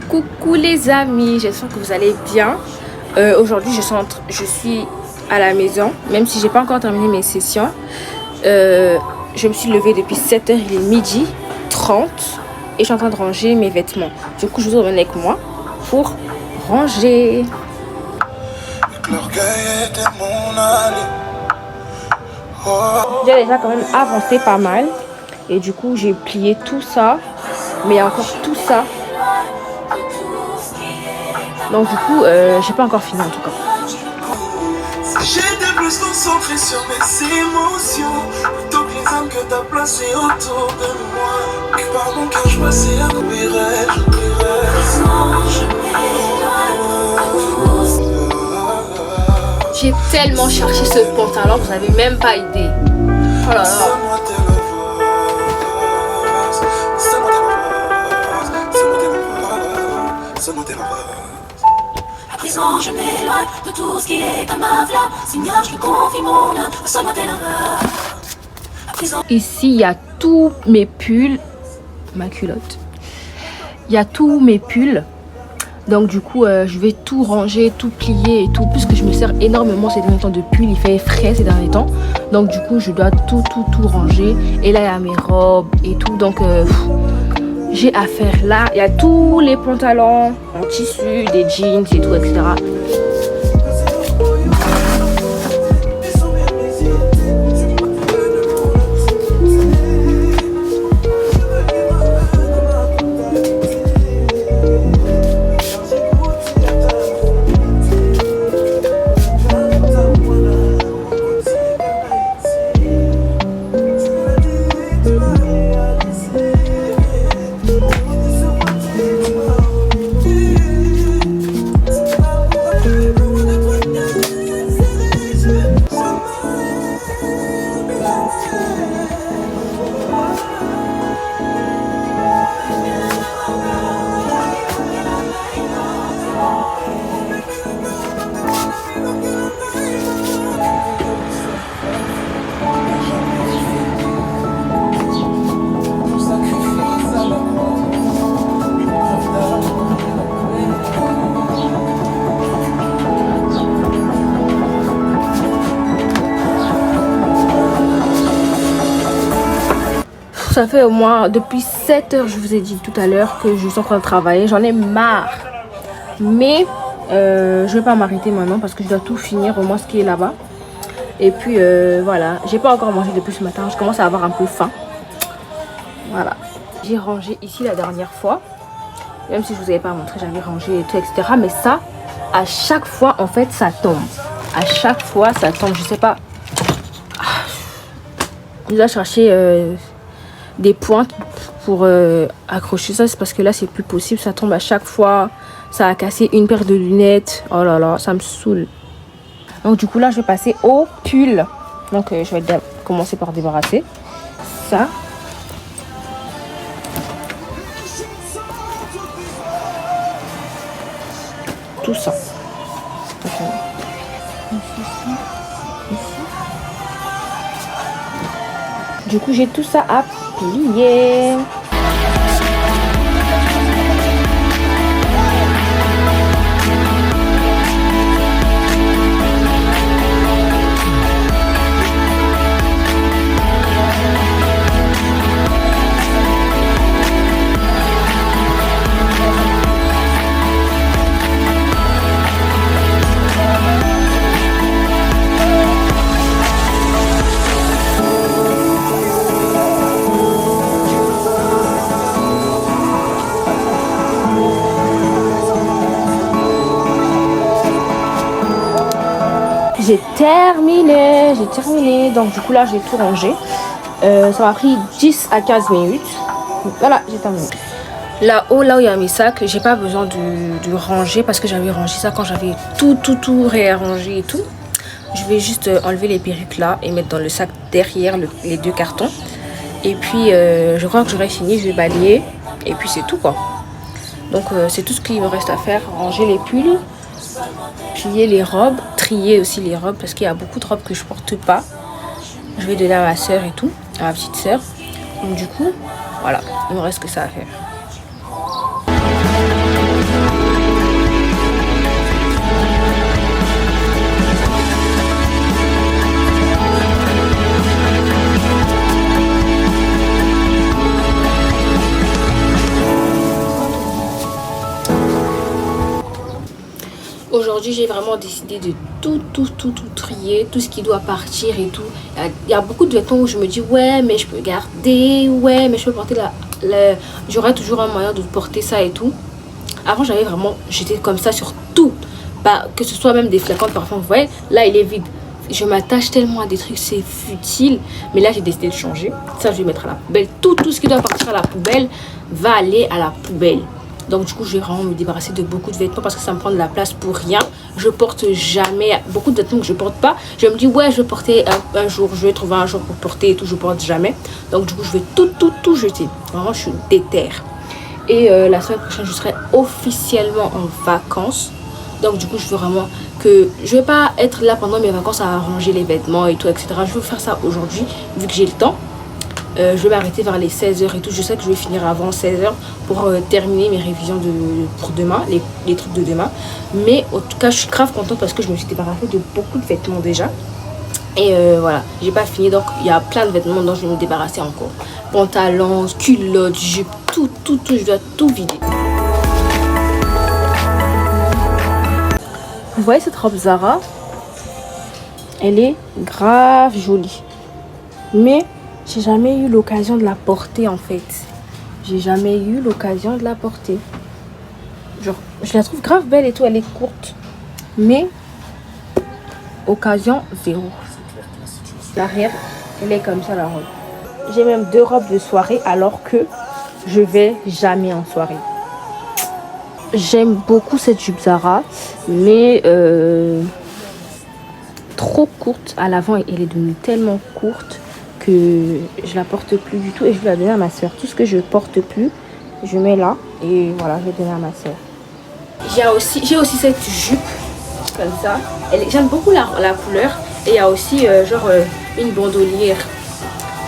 Coucou les amis, j'espère que vous allez bien. Aujourd'hui je suis à la maison, même si j'ai pas encore terminé mes sessions. Je me suis levée depuis 7h, il est midi 30 et je suis en train de ranger mes vêtements. Du coup je vous emmène avec moi pour ranger. J'ai déjà quand même avancé pas mal et du coup j'ai plié tout ça, mais il y a encore tout ça. Donc du coup, j'ai pas encore fini en tout cas. J'étais plus concentré sur mes émotions plutôt que les âmes que t'as placées autour de moi. Que par mon cœur je passais à j'oublierai. J'ai tellement cherché ce pantalon, vous avez même pas idée. Oh là là. Je m'éloigne de tout ce qui est comme ma flamme. Signal, je te confie mon âme. Sois-moi tel Ici, il y a tous mes pulls. Ma culotte. Il y a tous mes pulls. Donc du coup, je vais tout ranger, tout plier et tout. Puisque je me sers énormément ces derniers temps de pulls. Il fait frais ces derniers temps. Donc du coup, je dois tout ranger. Et là, il y a mes robes et tout. Donc... j'ai affaire là, il y a tous les pantalons en tissu, des jeans et tout, etc. Ça fait au moins depuis 7h, je vous ai dit tout à l'heure que je suis en train de travailler. J'en ai marre. Mais je vais pas m'arrêter maintenant parce que je dois tout finir, au moins ce qui est là-bas. Et puis voilà, j'ai pas encore mangé depuis ce matin. Je commence à avoir un peu faim. Voilà. J'ai rangé ici la dernière fois. Même si je vous avais pas montré, j'avais rangé et tout, etc. Mais ça, à chaque fois, en fait, ça tombe. À chaque fois, ça tombe. Je sais pas. Je dois chercher... des pointes pour accrocher ça, c'est parce que là c'est plus possible, ça tombe à chaque fois, ça a cassé une paire de lunettes, oh là là, ça me saoule. Donc du coup là je vais passer au pull, donc je vais commencer par débarrasser ça. Tout ça. Okay. Du coup j'ai tout ça à plier. J'ai terminé. Donc du coup là j'ai tout rangé. Ça m'a pris 10 à 15 minutes. Voilà, j'ai terminé. Là-haut, là où il y a mes sacs, j'ai pas besoin de ranger parce que j'avais rangé ça quand j'avais tout réarrangé et tout. Je vais juste enlever les perruques là et mettre dans le sac derrière les deux cartons. Et puis je crois que j'aurai fini, je vais balayer et puis c'est tout quoi. Donc c'est tout ce qu'il me reste à faire, ranger les pulls, plier les robes, trier aussi les robes parce qu'il y a beaucoup de robes que je porte pas. Je vais donner à ma soeur et tout, à ma petite soeur. Donc du coup, voilà, il me reste que ça à faire. Aujourd'hui, j'ai vraiment décidé de tout trier, tout ce qui doit partir et tout. Il y a beaucoup de vêtements où je me dis, ouais, mais je peux garder, ouais, mais je peux porter j'aurai toujours un moyen de porter ça et tout. Avant, j'étais comme ça sur tout. Bah, que ce soit même des flacons de parfum, vous voyez, là, il est vide. Je m'attache tellement à des trucs, c'est futile. Mais là, j'ai décidé de changer. Ça, je vais mettre à la poubelle. Tout ce qui doit partir à la poubelle va aller à la poubelle. Donc du coup, je vais vraiment me débarrasser de beaucoup de vêtements parce que ça me prend de la place pour rien. Je porte jamais beaucoup de vêtements que je porte pas. Je me dis, ouais, je vais porter un jour, je vais trouver un jour pour porter et tout, je porte jamais. Donc du coup, je vais tout jeter. Vraiment, je suis déter. Et la semaine prochaine, je serai officiellement en vacances. Donc du coup, je veux vraiment que je vais pas être là pendant mes vacances à ranger les vêtements et tout, etc. Je veux faire ça aujourd'hui, vu que j'ai le temps. Je vais m'arrêter vers les 16h et tout. Je sais que je vais finir avant 16h pour terminer mes révisions pour demain, les trucs de demain. Mais en tout cas, je suis grave contente parce que je me suis débarrassée de beaucoup de vêtements déjà. Et voilà, j'ai pas fini. Donc, il y a plein de vêtements dont je vais me débarrasser encore. Pantalons, culottes, jupes, tout. Je dois tout vider. Vous voyez cette robe Zara? Elle est grave jolie. Mais j'ai jamais eu l'occasion de la porter en fait. J'ai jamais eu l'occasion de la porter. Genre, je la trouve grave belle et tout, elle est courte. Mais, occasion zéro. L'arrière, elle est comme ça la robe. J'ai même 2 robes de soirée alors que je vais jamais en soirée. J'aime beaucoup cette jupe Zara, mais trop courte. À l'avant, elle est devenue tellement courte que je la porte plus du tout et je vais la donner à ma soeur. Tout ce que je porte plus, je mets là et voilà, je vais donner à ma soeur. J'ai aussi cette jupe comme ça. J'aime beaucoup la couleur et il y a aussi une bandolière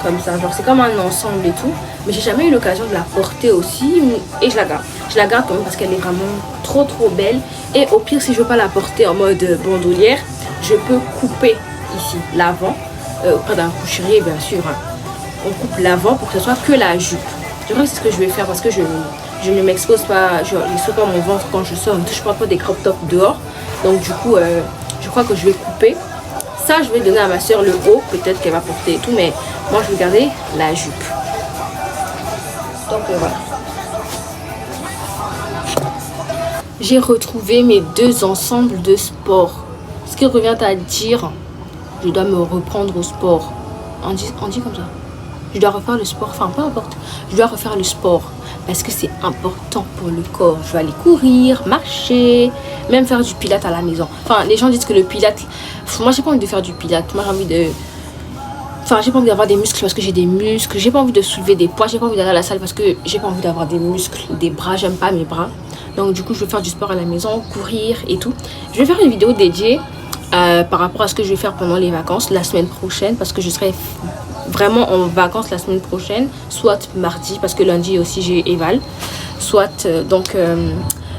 comme ça. Genre c'est comme un ensemble et tout. Mais j'ai jamais eu l'occasion de la porter aussi et je la garde. Je la garde quand même parce qu'elle est vraiment trop belle. Et au pire, si je veux pas la porter en mode bandolière, je peux couper ici l'avant. Auprès d'un couturier bien sûr, hein. On coupe l'avant pour que ce soit que la jupe. Je crois que c'est ce que je vais faire parce que je ne m'expose pas, je ne saute pas mon ventre quand je sors, je porte pas des crop tops dehors. Donc du coup, je crois que je vais couper. Ça, je vais donner à ma soeur le haut, peut-être qu'elle va porter et tout, mais moi je vais garder la jupe. Donc voilà. J'ai retrouvé mes 2 ensembles de sport. Ce qui revient à dire, je dois me reprendre au sport. On dit comme ça. Je dois refaire le sport, enfin peu importe. Je dois refaire le sport parce que c'est important pour le corps. Je vais aller courir, marcher, même faire du pilates à la maison. Enfin, les gens disent que le pilates... Moi, j'ai pas envie de faire du pilates. Moi, j'ai envie de... Enfin, j'ai pas envie d'avoir des muscles parce que j'ai des muscles. J'ai pas envie de soulever des poids. J'ai pas envie d'aller à la salle parce que j'ai pas envie d'avoir des muscles, des bras. J'aime pas mes bras. Donc, du coup, je vais faire du sport à la maison, courir et tout. Je vais faire une vidéo dédiée par rapport à ce que je vais faire pendant les vacances la semaine prochaine parce que je serai vraiment en vacances la semaine prochaine, soit mardi parce que lundi aussi j'ai éval, soit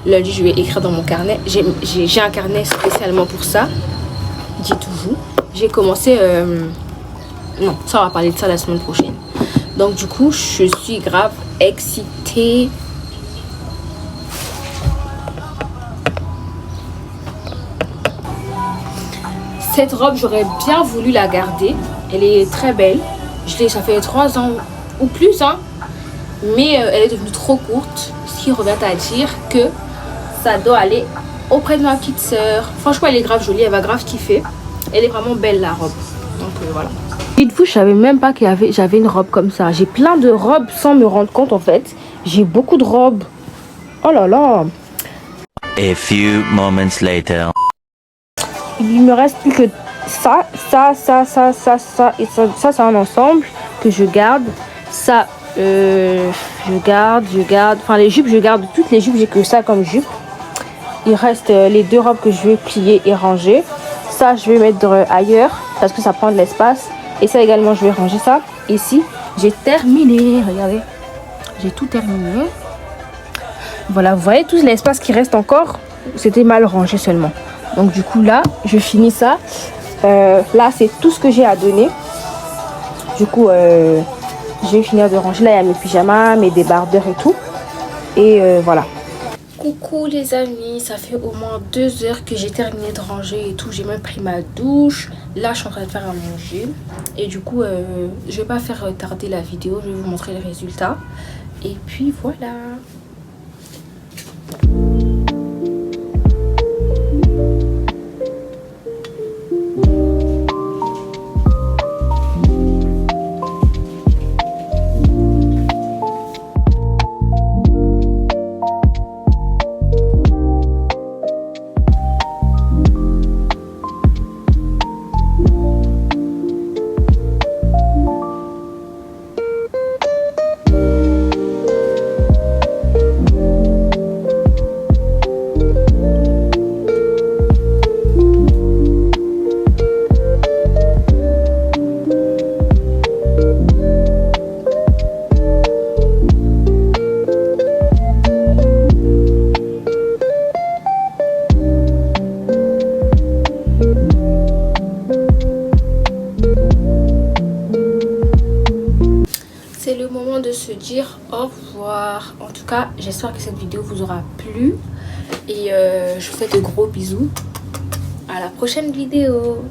lundi je vais écrire dans mon carnet. J'ai un carnet spécialement pour ça, dites-vous. J'ai commencé non, ça on va parler de ça la semaine prochaine. Donc du coup je suis grave excitée. Cette robe, j'aurais bien voulu la garder. Elle est très belle. Ça fait 3 ans ou plus, hein. Mais elle est devenue trop courte. Ce qui revient à dire que ça doit aller auprès de ma petite sœur. Franchement, elle est grave jolie. Elle va grave kiffer. Elle est vraiment belle, la robe. Donc voilà. Dites-vous, je savais même pas j'avais une robe comme ça. J'ai plein de robes sans me rendre compte, en fait. J'ai beaucoup de robes. Oh là là. A few moments later. Il me reste plus que ça et ça c'est un ensemble que je garde. Ça je garde. Enfin les jupes, je garde toutes les jupes, j'ai que ça comme jupe. Il reste les 2 robes que je vais plier et ranger. Ça je vais mettre ailleurs parce que ça prend de l'espace. Et ça également je vais ranger ça. Ici j'ai terminé, regardez. J'ai tout terminé. Voilà, vous voyez tout l'espace qui reste encore. C'était mal rangé seulement. Donc du coup là, je finis ça. Là, c'est tout ce que j'ai à donner. Du coup, je vais finir de ranger. Là, il y a mes pyjamas, mes débardeurs et tout. Et voilà. Coucou les amis, ça fait au moins 2 heures que j'ai terminé de ranger et tout. J'ai même pris ma douche. Là, je suis en train de faire à manger. Et du coup, je vais pas faire tarder la vidéo. Je vais vous montrer les résultats. Et puis voilà. C'est le moment de se dire au revoir. En tout cas, j'espère que cette vidéo vous aura plu. Et je vous fais de gros bisous. À la prochaine vidéo.